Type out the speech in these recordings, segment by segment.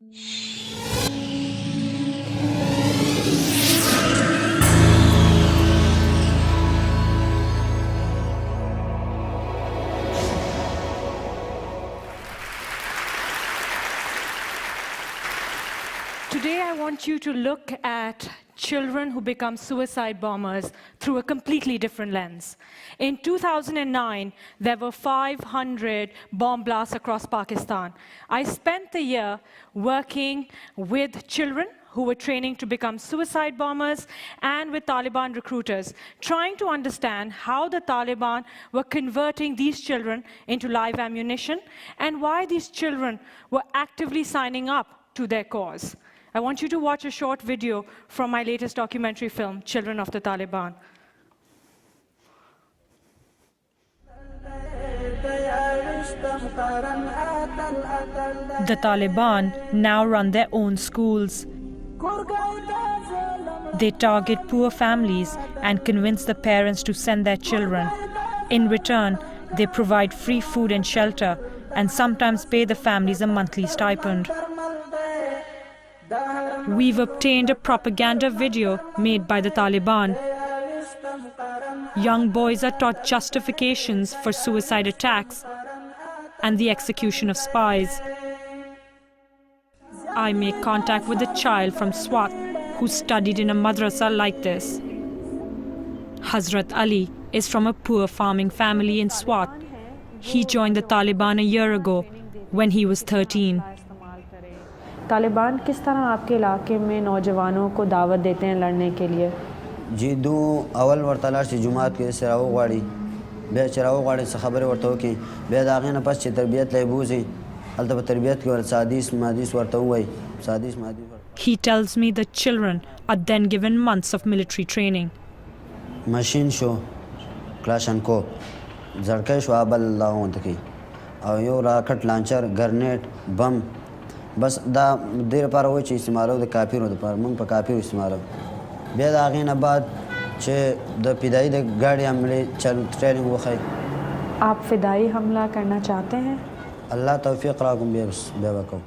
Today, I want you to look at children who become suicide bombers through a completely different lens. In 2009, there were 500 bomb blasts across Pakistan. I spent the year working with children who were training to become suicide bombers and with Taliban recruiters, trying to understand how the Taliban were converting these children into live ammunition and why these children were actively signing up to their cause. I want you to watch a short video from my latest documentary film, Children of the Taliban. The Taliban now run their own schools. They target poor families and convince the parents to send their children. In return, they provide free food and shelter and sometimes pay the families a monthly stipend. We've obtained a propaganda video made by the Taliban. Young boys are taught justifications for suicide attacks and the execution of spies. I make contact with a child from Swat who studied in a madrasa like this. Hazrat Ali is from a poor farming family in Swat. He joined the Taliban a year ago when he was 13. Taliban किस तरह आपके इलाके में नौजवानों को दावत देते हैं लड़ने के लिए? जी दो अवल वर्तलाश जुमात के सराव गाड़ी बे चराव गाड़ी से खबर वर्तो की बे दागे न पस तरबियत लेबूजी अलतब तरबियत के वर सादिस मादिस वर्तो हुई सादिस मादिस. He tells me the children are then given months of military training. Machine शो क्लाशनको जड़के शो आबल लाओं तकी और यो रॉकेट लॉन्चर ग्रेनेड बम बस दा देर पर वो चीज़ इस्तेमाल होते काफ़ी होते पर मंग पर काफ़ी इस्तेमाल बेद आगे न बाद चे द पिदाई द गाड़ी हमले चल ट्रेनिंग वो खाई. आप फिदाई हमला करना चाहते हैं? अल्लाह तौफीक राकुम बेबको.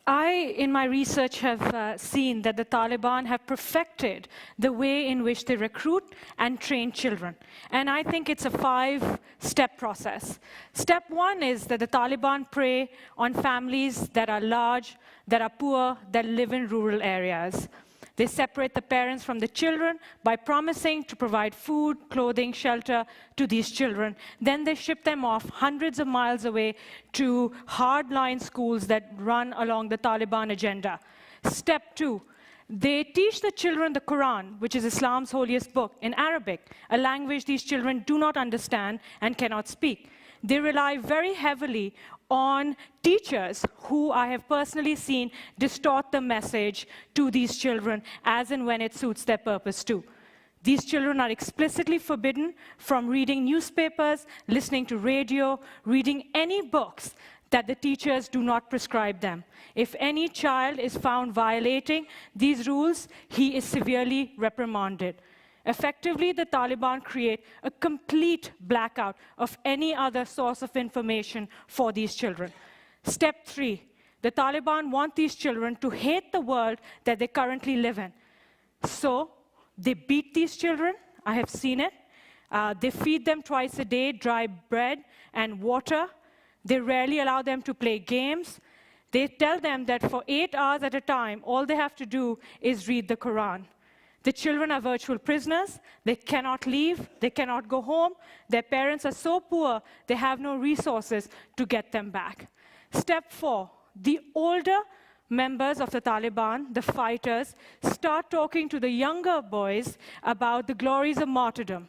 I, in my research, have seen that the Taliban have perfected the way in which they recruit and train children. And I think it's a 5-step process. Step 1 is that the Taliban prey on families that are large, that are poor, that live in rural areas. They separate the parents from the children by promising to provide food, clothing, shelter to these children. Then they ship them off hundreds of miles away to hardline schools that run along the Taliban agenda. Step 2, they teach the children the Quran, which is Islam's holiest book, in Arabic, a language these children do not understand and cannot speak. They rely very heavily on teachers who I have personally seen distort the message to these children as and when it suits their purpose too. These children are explicitly forbidden from reading newspapers, listening to radio, reading any books that the teachers do not prescribe them. If any child is found violating these rules, he is severely reprimanded. Effectively, the Taliban create a complete blackout of any other source of information for these children. Step 3, the Taliban want these children to hate the world that they currently live in. So they beat these children. I have seen it. They feed them twice a day dry bread and water. They rarely allow them to play games. They tell them that for 8 hours at a time, all they have to do is read the Quran. The children are virtual prisoners. They cannot leave. They cannot go home. Their parents are so poor, they have no resources to get them back. Step 4, the older members of the Taliban, the fighters, start talking to the younger boys about the glories of martyrdom.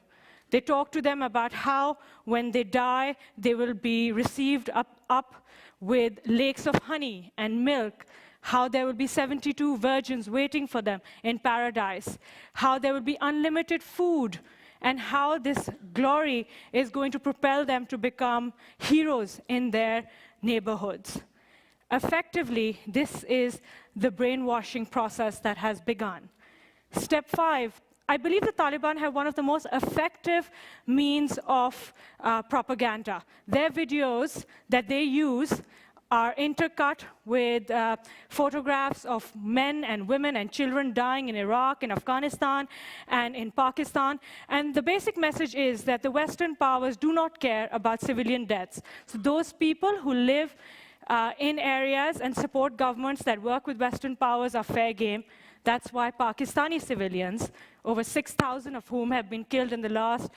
They talk to them about how when they die, they will be received up with lakes of honey and milk, how there will be 72 virgins waiting for them in paradise, how there will be unlimited food, and how this glory is going to propel them to become heroes in their neighborhoods. Effectively, this is the brainwashing process that has begun. Step 5, I believe the Taliban have one of the most effective means of propaganda. Their videos that they use are intercut with photographs of men and women and children dying in Iraq, in Afghanistan, and in Pakistan. And the basic message is that the Western powers do not care about civilian deaths. So those people who live in areas and support governments that work with Western powers are fair game. That's why Pakistani civilians, over 6,000 of whom have been killed in the last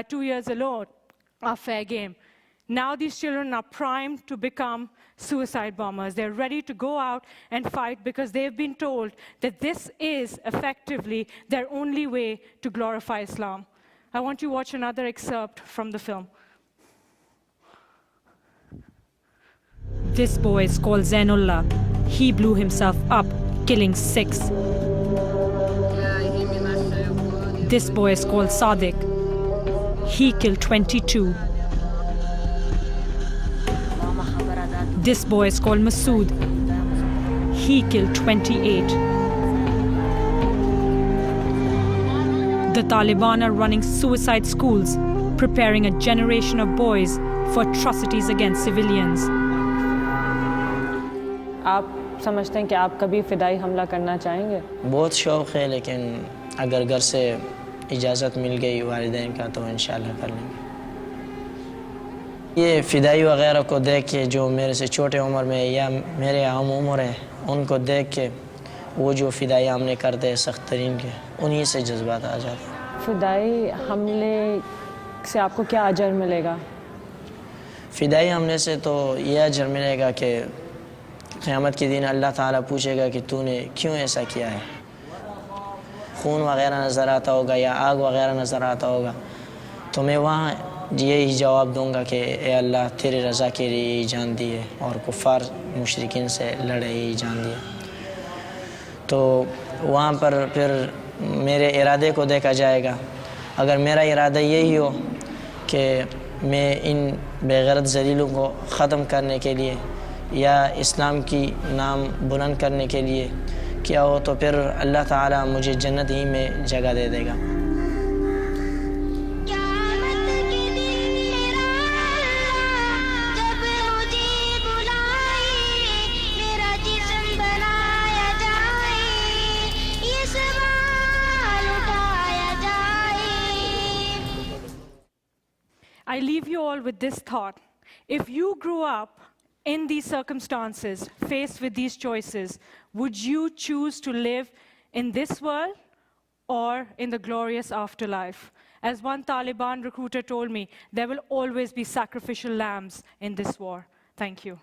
2 years alone, are fair game. Now these children are primed to become suicide bombers. They're ready to go out and fight because they've been told that this is effectively their only way to glorify Islam. I want you to watch another excerpt from the film. This boy is called Zainullah. He blew himself up, killing 6. This boy is called Sadiq. He killed 22. This boy is called Masood. He killed 28. The Taliban are running suicide schools, preparing a generation of boys for atrocities against civilians. आप समझते हैं कि आप कभी फ़िदाई हमला करना चाहेंगे? बहुत शौक़ है, लेकिन अगर घर से इजाज़त मिल गई वालिदैन का तो इंशाल्लाह कर लेंगे। ये फ़िदाई वग़ैरह को देख के जो मेरे से छोटे उम्र में या मेरे हम उम्र है, उनको देख के वो जो फ़िदाई हमले करते हैं सख्त तरीन के, उन्हीं से जज्बात आ जाते हैं। फ़िदाई हमले से आपको क्या अजर मिलेगा? फ़िदाई हमले से तो ये अजर मिलेगा कि क़यामत के दिन अल्लाह ताला पूछेगा कि तूने क्यों ऐसा किया है। खून वग़ैरह नज़र आता होगा या आग वग़ैरह नज़र आता होगा, तो मैं वहाँ यही जवाब दूंगा कि ए अल्लाह तेरी रज़ा के लिए यही जान दी है और कुफ़ार मुशरिकीन से लड़े यही जान दिया। तो वहाँ पर फिर मेरे इरादे को देखा जाएगा। अगर मेरा इरादा यही हो कि मैं इन बेगैरत ज़लीलों को ख़त्म करने के लिए या इस्लाम की नाम बुलंद करने के लिए किया हो, तो फिर अल्लाह ताला मुझे जन्नत ही में जगह दे देगा। I leave you all with this thought. If you grew up in these circumstances, faced with these choices, would you choose to live in this world or in the glorious afterlife? As one Taliban recruiter told me, there will always be sacrificial lambs in this war. Thank you.